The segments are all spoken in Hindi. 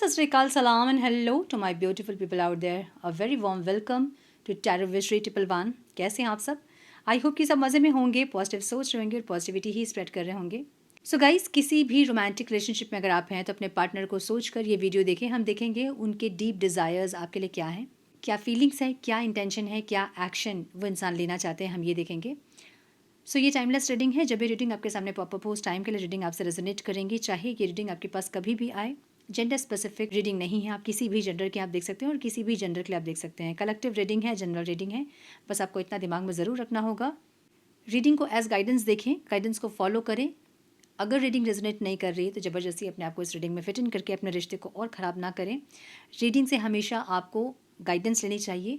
Sat Sri Akal, salam and hello to my beautiful people out there. A very warm welcome to Tarot Visionary Triple One. कैसे हैं आप सब? आई होप कि सब मज़े में होंगे, पॉजिटिव सोच रहे होंगे और पॉजिटिविटी ही स्प्रेड कर रहे होंगे. सो गाइस, किसी भी रोमांटिक रिलेशनशिप में अगर आप हैं तो अपने पार्टनर को सोच कर ये वीडियो देखें. हम देखेंगे उनके डीप डिज़ायर्स आपके लिए क्या हैं, क्या फीलिंग्स है, क्या इंटेंशन है, क्या एक्शन वो इंसान लेना चाहते हैं, हम ये देखेंगे. सो ये टाइमलेस रीडिंग है. जब ये रीडिंग आपके सामने पॉप अप हो उस टाइम के लिए रीडिंग आपसे रेजोनेट करेंगी, चाहे ये रीडिंग आपके पास कभी भी आए. जेंडर स्पेसिफिक रीडिंग नहीं है, आप किसी भी जेंडर के आप देख सकते हैं और किसी भी जेंडर के लिए आप देख सकते हैं. कलेक्टिव रीडिंग है, जनरल रीडिंग है. बस आपको इतना दिमाग में ज़रूर रखना होगा, रीडिंग को एज गाइडेंस देखें, गाइडेंस को फॉलो करें. अगर रीडिंग रेजोनेट नहीं कर रही है तो ज़बरदस्ती अपने आप को इस रीडिंग में फिट इन करके अपने रिश्ते को और ख़राब ना करें. रीडिंग से हमेशा आपको गाइडेंस लेनी चाहिए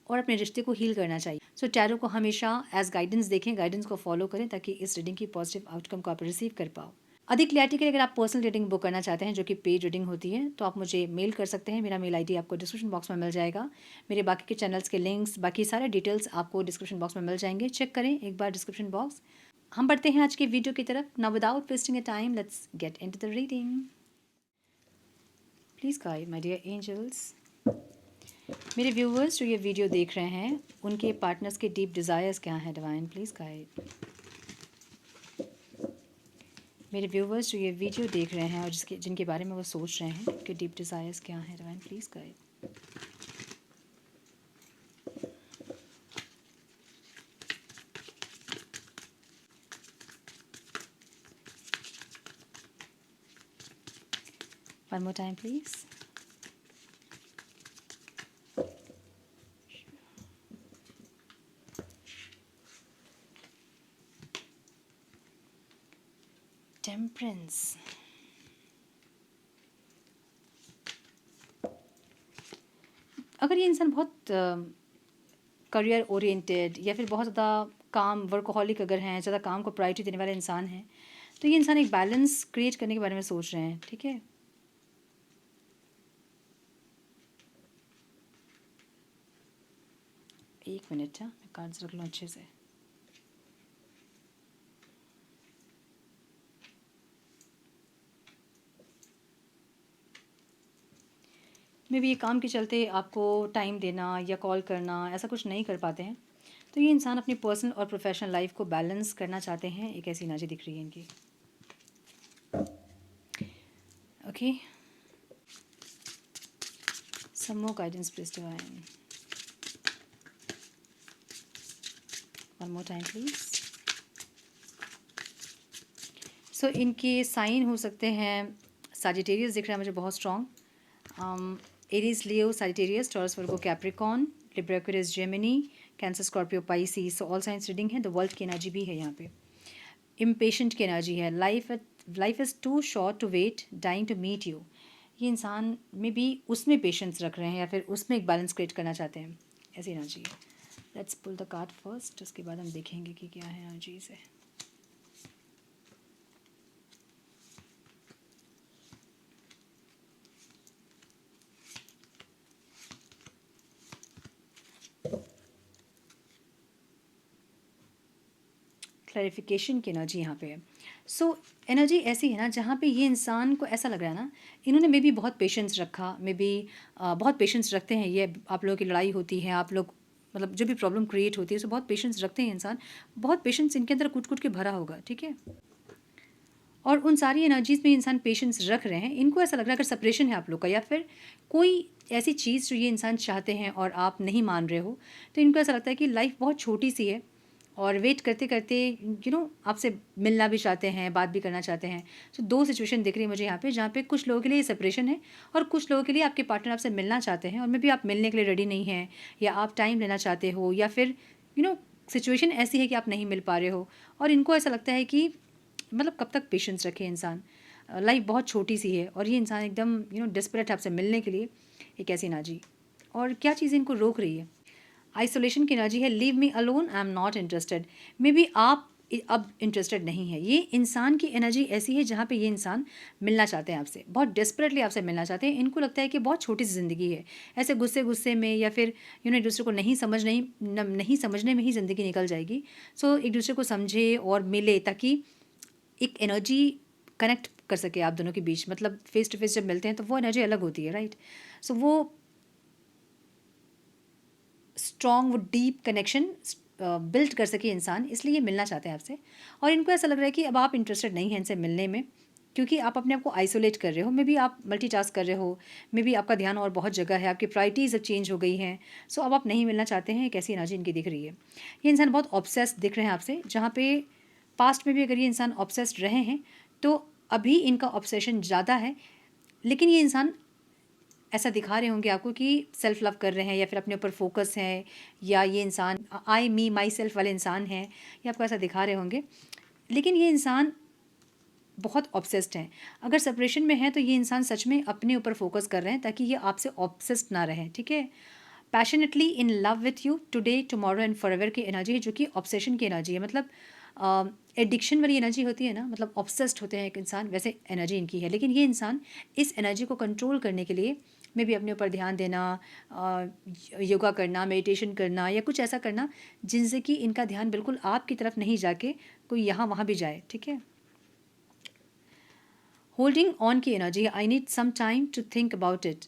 और अपने रिश्ते को हील करना चाहिए. सो टैरो को हमेशा एज गाइडेंस देखें, गाइडेंस को फॉलो करें ताकि इस रीडिंग की पॉजिटिव आउटकम को आप रिसीव कर पाओ. अधिक क्लैरिटी के लिए अगर आप पर्सनल रीडिंग बुक करना चाहते हैं जो कि पेड रीडिंग होती है तो आप मुझे मेल कर सकते हैं. मेरा मेल आईडी आपको डिस्क्रिप्शन बॉक्स में मिल जाएगा. मेरे बाकी के चैनल्स के लिंक्स, बाकी सारे डिटेल्स आपको डिस्क्रिप्शन बॉक्स में मिल जाएंगे. चेक करें एक बार डिस्क्रिप्शन बॉक्स. हम बढ़ते हैं आज के वीडियो की तरफ. Now without wasting a time, let's get into the reading. Please guide my dear angels. मेरे व्यूवर्स जो ये वीडियो देख रहे हैं उनके पार्टनर्स के डीप डिज़ायर्स क्या हैं डिवाइन, प्लीज़ गाइड. मेरे व्यूवर्स जो ये वीडियो देख रहे हैं और जिनके बारे में वो सोच रहे हैं उनके डीप डिज़ायर्स क्या हैं divine, please guide. One more time please. Temperance. अगर ये इंसान बहुत करियर ओरिएंटेड या फिर बहुत ज़्यादा काम वर्कोहॉलिक अगर हैं, ज़्यादा काम को प्रायोरिटी देने वाले इंसान हैं तो ये इंसान एक बैलेंस क्रिएट करने के बारे में सोच रहे हैं. ठीक है, एक मिनट. हाँ, मैं कार्ड्स रख लूँ अच्छे से. मे भी ये काम के चलते आपको टाइम देना या कॉल करना ऐसा कुछ नहीं कर पाते हैं. तो ये इंसान अपनी पर्सनल और प्रोफेशनल लाइफ को बैलेंस करना चाहते हैं. एक ऐसी एनर्जी दिख रही है इनकी. Okay, some more guidance please divine. One more time please. So इनके साइन हो सकते हैं. सजिटेरियस दिख रहा है मुझे बहुत strong. Aries, Leo, Sagittarius, Taurus, Virgo, Capricorn, Libra, Aquarius, Gemini, Cancer, Scorpio, Pisces. So all signs reading है. द वर्ल्ड की एनर्जी भी है यहाँ पे. इम्पेशेंट की एनर्जी है. Life is too short to wait, dying to meet you. ये इंसान में भी उसमें पेशेंस रख रहे हैं या फिर उसमें एक बैलेंस क्रिएट करना चाहते हैं. ऐसी एनर्जी है. Let's pull the card first, उसके बाद हम देखेंगे कि क्या है एनर्जी से. क्लैरिफिकेशन की एनर्जी यहाँ पे है. सो एनर्जी ऐसी है ना जहाँ पे ये इंसान को ऐसा लग रहा है ना इन्होंने मे बी बहुत पेशेंस रखा, मे बी बहुत पेशेंस रखते हैं ये. आप लोगों की लड़ाई होती है, आप लोग मतलब जो भी प्रॉब्लम क्रिएट होती है उसमें बहुत पेशेंस रखते हैं इंसान. बहुत पेशेंस इनके अंदर कूट कूट के भरा होगा. ठीक है, और उन सारी एनर्जीज़ में इंसान पेशेंस रख रहे हैं. इनको ऐसा लग रहा है अगर सेपरेशन है आप लोग का या फिर कोई ऐसी चीज़ जो ये इंसान चाहते हैं और आप नहीं मान रहे हो तो इनको ऐसा लगता है कि लाइफ बहुत छोटी सी है और वेट करते करते आपसे मिलना भी चाहते हैं, बात भी करना चाहते हैं. तो दो सिचुएशन दिख रही है मुझे यहाँ पे जहाँ पे कुछ लोगों के लिए सेपरेशन है और कुछ लोगों के लिए आपके पार्टनर आपसे मिलना चाहते हैं और मे भी आप मिलने के लिए रेडी नहीं हैं या आप टाइम लेना चाहते हो या फिर सिचुएशन ऐसी है कि आप नहीं मिल पा रहे हो. और इनको ऐसा लगता है कि मतलब कब तक पेशेंस रखे इंसान, लाइफ बहुत छोटी सी है और ये इंसान एकदम डेस्परेट है आपसे मिलने के लिए. एक ऐसी एनर्जी. और क्या चीज़ इनको रोक रही है? आइसोलेशन की एनर्जी है. Leave me alone, I am not interested. May be आप अब इंटरेस्टेड नहीं है. ये इंसान की एनर्जी ऐसी है जहाँ पे ये इंसान मिलना चाहते हैं आपसे, बहुत डेस्परेटली आपसे मिलना चाहते हैं. इनको लगता है कि बहुत छोटी सी ज़िंदगी है, ऐसे गुस्से गुस्से में या फिर एक दूसरे को नहीं समझने में ही ज़िंदगी निकल जाएगी. सो एक दूसरे को समझे और मिले ताकि एक एनर्जी कनेक्ट कर सके आप दोनों के बीच, मतलब फेस टू फेस जब मिलते हैं तो वो एनर्जी अलग होती है, राइट? सो वो स्ट्रॉन्ग, वो डीप कनेक्शन बिल्ड कर सके इंसान, इसलिए ये मिलना चाहते हैं आपसे। और इनको ऐसा लग रहा है कि अब आप इंटरेस्टेड नहीं हैं इनसे मिलने में, क्योंकि आप अपने आप को आइसोलेट कर रहे हो, मे बी आप मल्टीटास्क कर रहे हो, मे बी आपका ध्यान और बहुत जगह है, आपकी प्रायोरिटीज़ अब चेंज हो गई हैं। सो अब आप नहीं मिलना चाहते हैं, एक ऐसी एनर्जी इनकी दिख रही है। ये इंसान बहुत ऑब्सेस्ड दिख रहे हैं आपसे, जहाँ पे पास्ट में भी अगर ये इंसान ऑब्सेस्ड रहे हैं तो अभी इनका ऑब्सेशन ज़्यादा है। लेकिन ये इंसान ऐसा दिखा रहे होंगे आपको कि सेल्फ लव कर रहे हैं, या फिर अपने ऊपर फोकस है, या ये इंसान आई मी माई सेल्फ वाले इंसान हैं, ये आपको ऐसा दिखा रहे होंगे। लेकिन ये इंसान बहुत ऑब्सेस्ड हैं। अगर सेपरेशन में है तो ये इंसान सच में अपने ऊपर फोकस कर रहे हैं, ताकि ये आपसे ऑब्सेस्ड ना रहें, ठीक है? Passionately in love with you today tomorrow and forever की एनर्जी है, जो कि ऑब्सेशन की एनर्जी है। मतलब एडिक्शन वाली एनर्जी होती है ना, मतलब ऑब्सेस्ड होते हैं एक इंसान, वैसे एनर्जी इनकी है। लेकिन ये इंसान इस एनर्जी को कंट्रोल करने के लिए मे भी अपने ऊपर ध्यान देना, योगा करना, मेडिटेशन करना, या कुछ ऐसा करना जिनसे कि इनका ध्यान बिल्कुल आपकी तरफ नहीं जाके कोई यहाँ वहाँ भी जाए, ठीक है? होल्डिंग ऑन की energy, I need some time to think about it.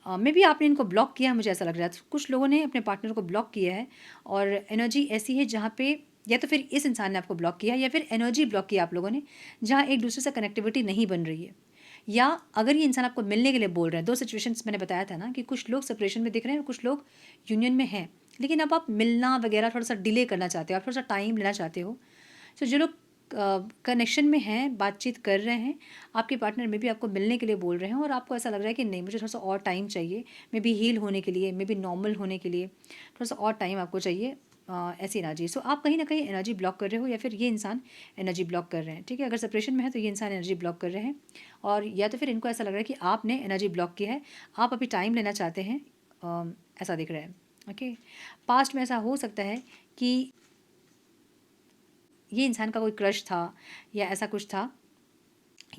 Maybe आपने इनको ब्लॉक किया है, मुझे ऐसा लग रहा है। कुछ लोगों ने अपने पार्टनर को ब्लॉक किया है, और एनर्जी ऐसी है जहाँ पे या तो फिर इस इंसान ने आपको ब्लॉक किया है, या फिर एनर्जी ब्लॉक किया आप लोगों ने, जहाँ एक दूसरे से कनेक्टिविटी नहीं बन रही है। या अगर ये इंसान आपको मिलने के लिए बोल रहे हैं, दो सिचुएशंस मैंने बताया था ना, कि कुछ लोग सेपरेशन में दिख रहे हैं और कुछ लोग यूनियन में हैं, लेकिन अब आप मिलना वगैरह थोड़ा सा डिले करना चाहते हो, आप थोड़ा सा टाइम लेना चाहते हो। सो जो लोग कनेक्शन में हैं, बातचीत कर रहे हैं, आपके पार्टनर में भी आपको मिलने के लिए बोल रहे हैं, और आपको ऐसा लग रहा है कि नहीं, मुझे थोड़ा सा और टाइम चाहिए, मे बी हील होने के लिए, मे बी नॉर्मल होने के लिए थोड़ा सा और टाइम आपको चाहिए, ऐसी एनर्जी। सो आप कहीं ना कहीं एनर्जी ब्लॉक कर रहे हो, या फिर ये इंसान एनर्जी ब्लॉक कर रहे हैं, ठीक है? अगर सेपरेशन में है तो ये इंसान एनर्जी ब्लॉक कर रहे हैं, और या तो फिर इनको ऐसा लग रहा है कि आपने एनर्जी ब्लॉक किया है, आप अभी टाइम लेना चाहते हैं, ऐसा दिख रहा है, ओके? पास्ट में ऐसा हो सकता है कि ये इंसान का कोई क्रश था, या ऐसा कुछ था,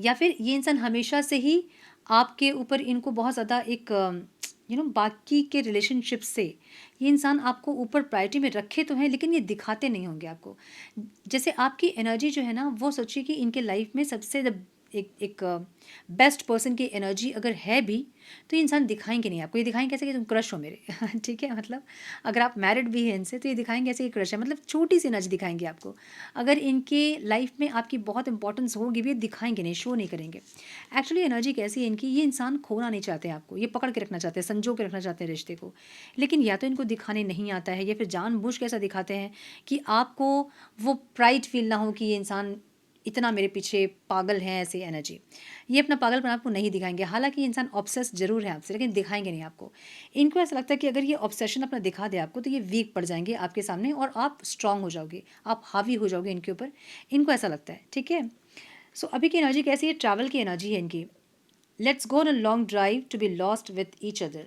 या फिर ये इंसान हमेशा से ही आपके ऊपर, इनको बहुत ज़्यादा एक बाकी के रिलेशनशिप से ये इंसान आपको ऊपर प्रायोरिटी में रखे तो हैं, लेकिन ये दिखाते नहीं होंगे आपको। जैसे आपकी एनर्जी जो है ना, वो सोचिए कि इनके लाइफ में सबसे एक बेस्ट पर्सन की एनर्जी अगर है भी, तो ये इंसान दिखाएंगे नहीं आपको। ये दिखाएंगे कैसे कि तुम क्रश हो मेरे ठीक है? मतलब अगर आप मैरिड भी हैं इनसे, तो ये दिखाएंगे ऐसे कि क्रश है, मतलब छोटी सी एनर्जी दिखाएंगे आपको। अगर इनके लाइफ में आपकी बहुत इंपॉर्टेंस होगी भी, ये दिखाएंगे नहीं, शो नहीं करेंगे। एक्चुअली एनर्जी कैसी है इनकी, ये इंसान खोना नहीं चाहते हैं आपको, ये पकड़ के रखना चाहते हैं, संजो के रखना चाहते हैं रिश्ते को। लेकिन या तो इनको दिखाने नहीं आता है, या फिर जानबूझ के ऐसा दिखाते हैं कि आपको वो प्राइड फील ना हो कि ये इंसान इतना मेरे पीछे पागल है, ऐसी एनर्जी। ये अपना पागलपन आपको नहीं दिखाएंगे, हालांकि इंसान ऑब्सेस जरूर है आपसे, लेकिन दिखाएंगे नहीं आपको। इनको ऐसा लगता है कि अगर ये ऑब्सेशन अपना दिखा दे आपको, तो ये वीक पड़ जाएंगे आपके सामने, और आप स्ट्रांग हो जाओगे, आप हावी हो जाओगे इनके ऊपर। इनको ऐसा लगता है, ठीक है? सो अभी की एनर्जी कैसी है? ट्रैवल की एनर्जी है इनकी। Let's go on a long drive to be lost with each other.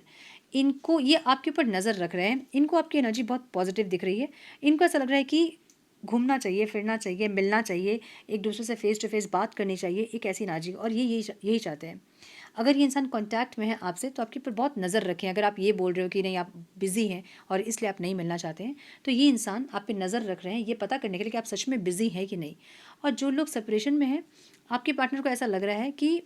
इनको, ये आपके ऊपर नज़र रख रहे हैं, इनको आपकी एनर्जी बहुत पॉजिटिव दिख रही है। इनको ऐसा लग रहा है कि घूमना चाहिए, फिरना चाहिए, मिलना चाहिए, एक दूसरे से फेस टू फेस बात करनी चाहिए, एक ऐसी एनर्जी, और ये यही चाहते हैं। अगर ये इंसान कांटेक्ट में है आपसे, तो आपके ऊपर बहुत नज़र रखें। अगर आप ये बोल रहे हो कि नहीं, आप बिज़ी हैं और इसलिए आप नहीं मिलना चाहते हैं, तो ये इंसान आप पे नज़र रख रहे हैं, ये पता करने के लिए कि आप सच में बिज़ी हैं कि नहीं। और जो लोग सेपरेशन में हैं, आपके पार्टनर को ऐसा लग रहा है कि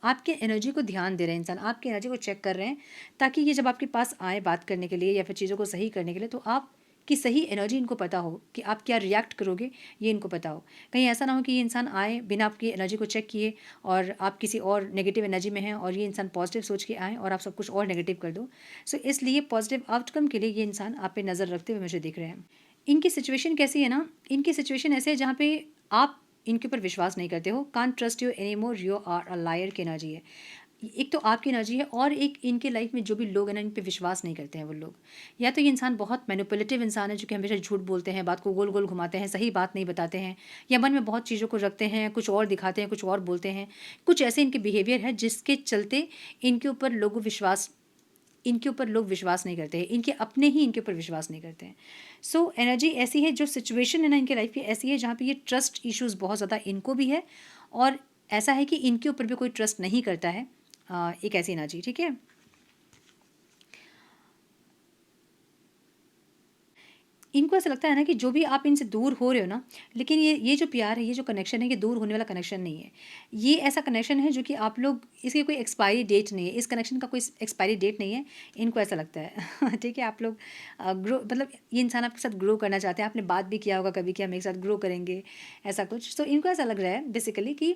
आपके एनर्जी को ध्यान दे रहे हैं इंसान, आपकी एनर्जी को चेक कर रहे हैं, ताकि ये जब आपके पास आए बात करने के लिए या फिर चीज़ों को सही करने के लिए, तो आप की सही एनर्जी इनको पता हो, कि आप क्या रिएक्ट करोगे, ये इनको पता हो। कहीं ऐसा ना हो कि ये इंसान आए बिना आपकी एनर्जी को चेक किए, और आप किसी और नेगेटिव एनर्जी में हैं, और ये इंसान पॉजिटिव सोच के आए और आप सब कुछ और नेगेटिव कर दो। सो इसलिए पॉजिटिव आउटकम के लिए ये इंसान आप पे नज़र रखते हुए मुझे दिख रहे हैं। इनकी सिचुएशन कैसी है ना, इनकी सिचुएशन ऐसे है जहाँ पे आप इनके ऊपर विश्वास नहीं करते हो। Can't trust you any more, you are a liar की एनर्जी है। एक तो आपकी एनर्जी है, और एक इनके लाइफ में जो भी लोग हैं ना, इन पे विश्वास नहीं करते हैं वो लोग। या तो ये इंसान बहुत मैनिपुलेटिव इंसान है, जो कि हमेशा झूठ बोलते हैं, बात को गोल गोल घुमाते हैं, सही बात नहीं बताते हैं, या मन में बहुत चीज़ों को रखते हैं, कुछ और दिखाते हैं, कुछ और बोलते हैं। कुछ ऐसे इनके बिहेवियर है जिसके चलते इनके ऊपर लोग विश्वास नहीं करते हैं, इनके अपने ही इनके ऊपर विश्वास नहीं करते हैं। सो एनर्जी ऐसी है, जो सिचुएशन है ना इनके लाइफ की ऐसी है, जहाँ पे ये ट्रस्ट इश्यूज़ बहुत ज़्यादा इनको भी है, और ऐसा है कि इनके ऊपर भी कोई ट्रस्ट नहीं करता है। एक ऐसी एनर्जी, ठीक है? इनको ऐसा लगता है ना कि जो भी आप इनसे दूर हो रहे हो ना, लेकिन ये जो प्यार है, ये जो कनेक्शन है, ये दूर होने वाला कनेक्शन नहीं है। ये ऐसा कनेक्शन है जो कि आप लोग, इसकी कोई एक्सपायरी डेट नहीं है, इस कनेक्शन का कोई एक्सपायरी डेट नहीं है, इनको ऐसा लगता है। ठीक है, आप लोग ग्रो, मतलब ये इंसान आपके साथ ग्रो करना चाहते हैं, आपने बात भी किया होगा कभी कि हम एक साथ ग्रो करेंगे, ऐसा कुछ। तो इनको ऐसा लग रहा है बेसिकली कि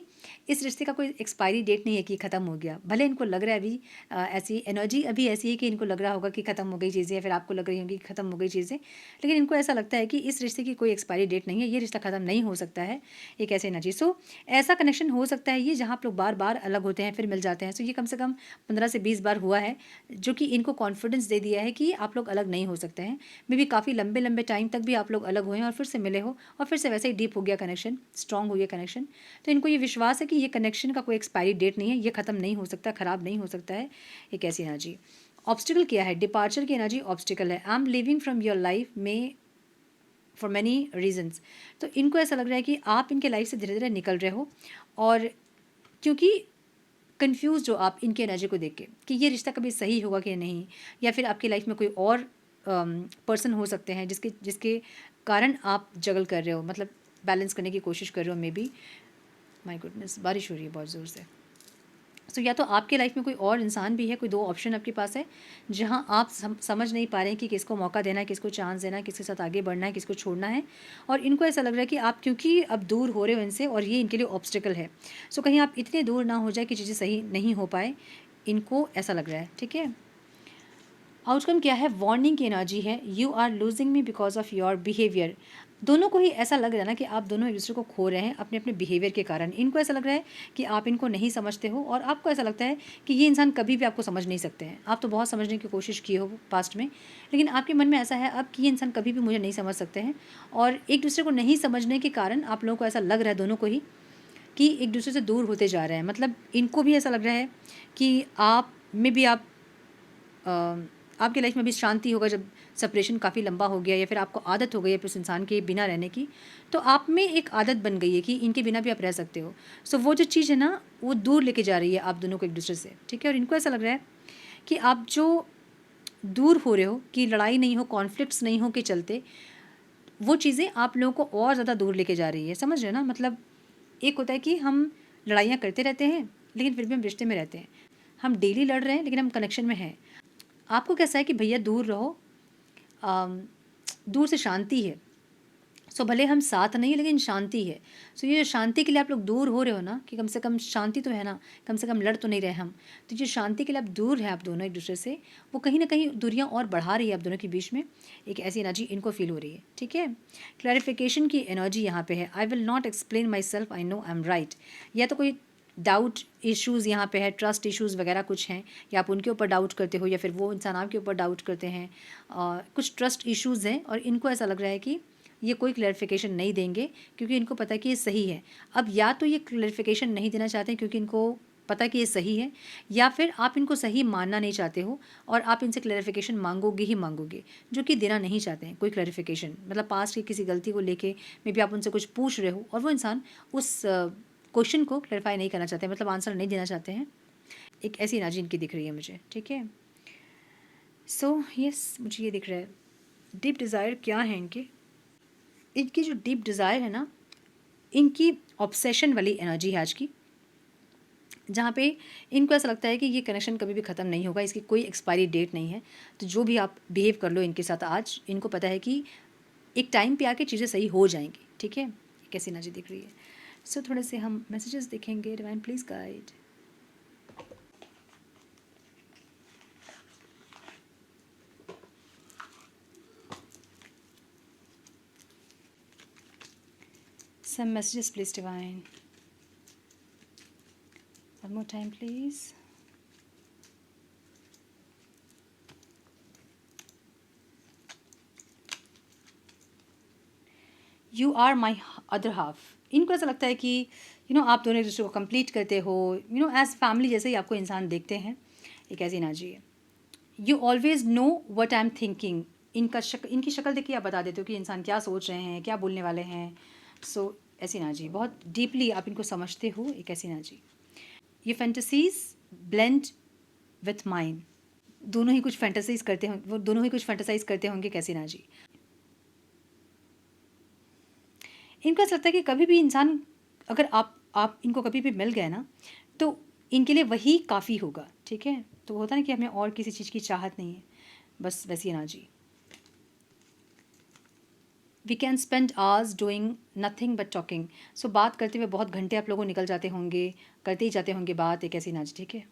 इस रिश्ते का कोई एक्सपायरी डेट नहीं है कि ख़त्म हो गया। भले इनको लग रहा है अभी ऐसी एनर्जी अभी ऐसी है कि इनको लग रहा होगा कि ख़त्म हो गई चीज़ें, या फिर आपको लग रही होंगी कि ख़त्म हो गई चीज़ें, लेकिन इनको ऐसा लगता है कि इस रिश्ते की कोई एक्सपायरी डेट नहीं है, ये रिश्ता ख़त्म नहीं हो सकता है, एक ऐसी एनर्जी। सो ऐसा कनेक्शन हो सकता है ये, जहाँ आप लोग बार बार अलग होते हैं फिर मिल जाते हैं। सो ये कम से कम 15 से 20 बार हुआ है, जो कि इनको कॉन्फिडेंस दे दिया है कि आप लोग अलग नहीं हो सकते हैं। मे बी काफ़ी लंबे लंबे टाइम तक भी आप लोग अलग हुए हैं और फिर से मिले हो, और फिर से वैसे ही डीप हो गया कनेक्शन, स्ट्रांग हो गया कनेक्शन। तो इनको ये विश्वास है कि ये कनेक्शन का कोई एक्सपायरी डेट नहीं है, ये ख़त्म नहीं हो सकता, ख़राब नहीं हो सकता है, एक ऐसी एनर्जी। ऑब्स्टिकल क्या है? डिपार्चर की एनर्जी ऑब्स्टिकल है। I am living from your life में फॉर मैनी रीजन्स। तो इनको ऐसा लग रहा है कि आप इनके लाइफ से धीरे धीरे निकल रहे हो, और क्योंकि कंफ्यूज हो आप इनकी एनर्जी को देख के कि ये रिश्ता कभी सही होगा कि नहीं, या फिर आपकी लाइफ में कोई और पर्सन हो सकते हैं जिसके जिसके कारण आप जगल कर रहे हो, मतलब बैलेंस करने की कोशिश कर रहे हो। मे बी, माई गुडनेस, बारिश हो रही है बहुत ज़ोर से। सो या तो आपके लाइफ में कोई और इंसान भी है, कोई दो ऑप्शन आपके पास है, जहां आप समझ नहीं पा रहे हैं कि किसको मौका देना है, किसको चांस देना है, किसके साथ आगे बढ़ना है, किसको छोड़ना है। और इनको ऐसा लग रहा है कि आप क्योंकि अब दूर हो रहे हो इनसे, और ये इनके लिए ऑब्स्टिकल है, सो कहीं आप इतने दूर ना हो जाए कि चीज़ें सही नहीं हो पाए, इनको ऐसा लग रहा है। ठीक है, आउटकम क्या है? वार्निंग की एनर्जी है। You are losing me because of your behaviour. दोनों को ही ऐसा लग रहा है ना कि आप दोनों एक दूसरे को खो रहे हैं अपने अपने बिहेवियर के कारण। इनको ऐसा लग रहा है कि आप इनको नहीं समझते हो, और आपको ऐसा लगता है कि ये इंसान कभी भी आपको समझ नहीं सकते हैं। आप तो बहुत समझने की कोशिश की हो पास्ट में, लेकिन आपके मन में ऐसा है अब कि ये इंसान कभी भी मुझे नहीं समझ सकते हैं। और एक दूसरे को नहीं समझने के कारण आप लोगों को ऐसा लग रहा है, दोनों को ही, कि एक दूसरे से दूर होते जा रहे हैं। मतलब इनको भी ऐसा लग रहा है कि आप में भी अ, आपकी लाइफ में अभी शांति होगा जब सेपरेशन काफ़ी लंबा हो गया, या फिर आपको आदत हो गई है उस इंसान के बिना रहने की, तो आप में एक आदत बन गई है कि इनके बिना भी आप रह सकते हो। सो वो जो चीज़ है ना, वो दूर लेके जा रही है आप दोनों को एक दूसरे से। ठीक है, और इनको ऐसा लग रहा है कि आप जो दूर हो रहे हो, कि लड़ाई नहीं हो, कॉन्फ्लिक्ट्स नहीं हो के चलते, वो चीज़ें आप लोगों को और ज़्यादा दूर लेके जा रही है। समझ रहे हो ना? मतलब एक होता है कि हम लड़ाइयाँ करते रहते हैं, लेकिन फिर भी हम रिश्ते में रहते हैं। हम डेली लड़ रहे हैं, लेकिन हम कनेक्शन में हैं। आपको कैसा है कि भैया दूर रहो, अम, दूर से शांति है। सो भले हम साथ नहीं है, लेकिन शांति है। सो ये जो शांति के लिए आप लोग दूर हो रहे हो ना, कि कम से कम शांति तो है ना, कम से कम लड़ तो नहीं रहे हम। तो जो शांति के लिए आप दूर हैं आप दोनों एक दूसरे से, वो कहीं ना कहीं दूरियां और बढ़ा रही है आप दोनों के बीच में। एक ऐसी एनर्जी इनको फील हो रही है। ठीक है, क्लैरिफिकेशन की एनर्जी यहाँ पे है। I will not explain my self, I know I am right. या तो कोई डाउट इश्यूज़ यहाँ पे है, ट्रस्ट इश्यूज़ वगैरह कुछ हैं, या आप उनके ऊपर डाउट करते हो, या फिर वो इंसान आपके ऊपर डाउट करते हैं। कुछ ट्रस्ट इश्यूज़ हैं, और इनको ऐसा लग रहा है कि ये कोई क्लैरिफिकेशन नहीं देंगे, क्योंकि इनको पता है कि ये सही है। अब या तो ये क्लैरिफिकेशन नहीं देना चाहते हैं क्योंकि इनको पता है कि ये सही है, या फिर आप इनको सही मानना नहीं चाहते हो, और आप इनसे क्लैरिफिकेशन मांगोगे ही मांगोगे, जो कि देना नहीं चाहते हैं कोई क्लैरिफिकेशन। मतलब पास्ट की किसी गलती को लेके मे बी आप उनसे कुछ पूछ रहे हो, और वो इंसान उस क्वेश्चन को क्लैरिफाई नहीं करना चाहते हैं, मतलब आंसर नहीं देना चाहते हैं। एक ऐसी एनर्जी इनकी दिख रही है मुझे। ठीक है, सो यस, मुझे ये दिख रहा है। डीप डिज़ायर क्या है इनके? इनकी जो डीप डिज़ायर है ना, इनकी ऑब्सेशन वाली एनर्जी है आज की, जहाँ पे इनको ऐसा लगता है कि ये कनेक्शन कभी भी ख़त्म नहीं होगा, इसकी कोई एक्सपायरी डेट नहीं है। तो जो भी आप बिहेव कर लो इनके साथ आज, इनको पता है कि एक टाइम पे आके चीज़ें सही हो जाएंगी। ठीक है, कैसी एनर्जी दिख रही है? सो थोड़े से हम मैसेजेस देखेंगे। Divine please guide. Some messages please divine, one more time please. You are my other half. इनको ऐसा लगता है कि आप दोनों एक दूसरे को कंप्लीट करते हो, एज फैमिली जैसे ही आपको इंसान देखते हैं। एक ऐसी एनर्जी है। You always know what I am thinking. इनकी शक्ल देख के आप बता देते हो कि इंसान क्या सोच रहे हैं, क्या बोलने वाले हैं। सो ऐसी एनर्जी, बहुत डीपली आप इनको समझते हो। एक ऐसी एनर्जी। ये फैंटेसीज ब्लेंड विथ माइंड। दोनों ही कुछ फैंटेसाइज करते हों, वो दोनों ही कुछ फैंटेसाइज करते होंगे। कैसी एनर्जी? इनको ऐसा लगता है कि कभी भी इंसान, अगर आप इनको कभी भी मिल गए ना, तो इनके लिए वही काफ़ी होगा, ठीक है? तो होता है ना कि हमें और किसी चीज़ की चाहत नहीं है, बस वैसी energy. We can spend hours doing nothing but talking. So बात करते हुए बहुत घंटे आप लोगों को निकल जाते होंगे, करते ही जाते होंगे बात, एक ऐसी एनर्जी, ठीक है?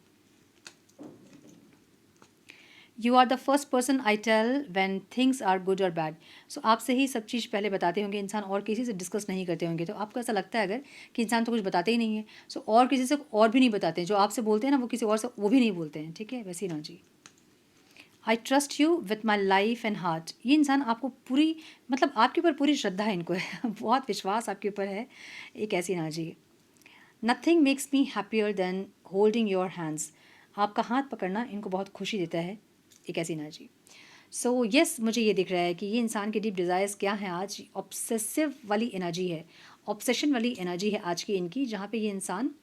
You are the first person I tell when things are good और बैड। सो आपसे ही सब चीज़ पहले बताते होंगे इंसान, और किसी से डिस्कस नहीं करते होंगे। तो आपको ऐसा लगता है अगर कि इंसान तो कुछ बताते ही नहीं है, सो और किसी से और भी नहीं बताते हैं, जो आपसे बोलते हैं ना वो किसी और से वो भी नहीं बोलते हैं, ठीक है? वैसी energy. I trust you with my life and heart. ये इंसान आपको पूरी, मतलब आपके ऊपर पूरी श्रद्धा है इनको है बहुत विश्वास आपके ऊपर है, एक ऐसी energy. Nothing makes me happier than holding your hands. आपका हाथ पकड़ना इनको बहुत खुशी देता है, एक ऐसी एनर्जी। सो यस, मुझे ये दिख रहा है कि ये इंसान के डीप डिज़ायर्स क्या हैं आज। ऑब्सेसिव वाली एनर्जी है, ऑब्सेशन वाली एनर्जी है आज की इनकी, जहाँ पे ये इंसान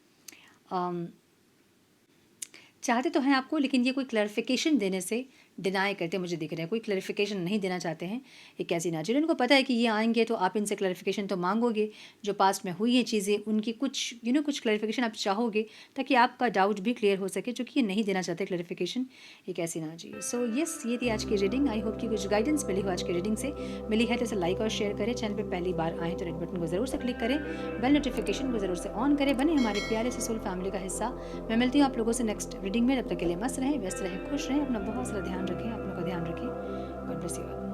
चाहते तो हैं आपको, लेकिन ये कोई क्लैरिफिकेशन देने से डिनाई करते मुझे दिख रहे हैं, कोई क्लैरिफिकेशन नहीं देना चाहते हैं। एक ऐसी नेचर, इनको पता है कि ये आएंगे तो आप इनसे क्लैरिफिकेशन तो मांगोगे, जो पास्ट में हुई हैं चीज़ें उनकी कुछ कुछ क्लैरिफिकेशन आप चाहोगे, ताकि आपका डाउट भी क्लियर हो सके, जो कि ये नहीं देना चाहते क्लैरिफिकेशन, एक ऐसी एनर्जी। सो यस, ये थी आज की रीडिंग। आई होप कि कुछ गाइडेंस मिली हो आज की रीडिंग से। मिली है तो इसे लाइक और शेयर करें, चैनल पर पहली बार आएँ तो रेड बटन को ज़रूर से क्लिक करें, बेल नोटिफिकेशन को ज़रूर से ऑन करें, बने हमारे प्यारे से सोल फैमिली का हिस्सा। मैं मिलती हूँ आप लोगों से नेक्स्ट रीडिंग में, तब तक के लिए मस्त रहें, व्यस्त रहें, खुश रहें, अपना बहुत सारा ध्यान रखें, अपनों का ध्यान रखें। God bless you all.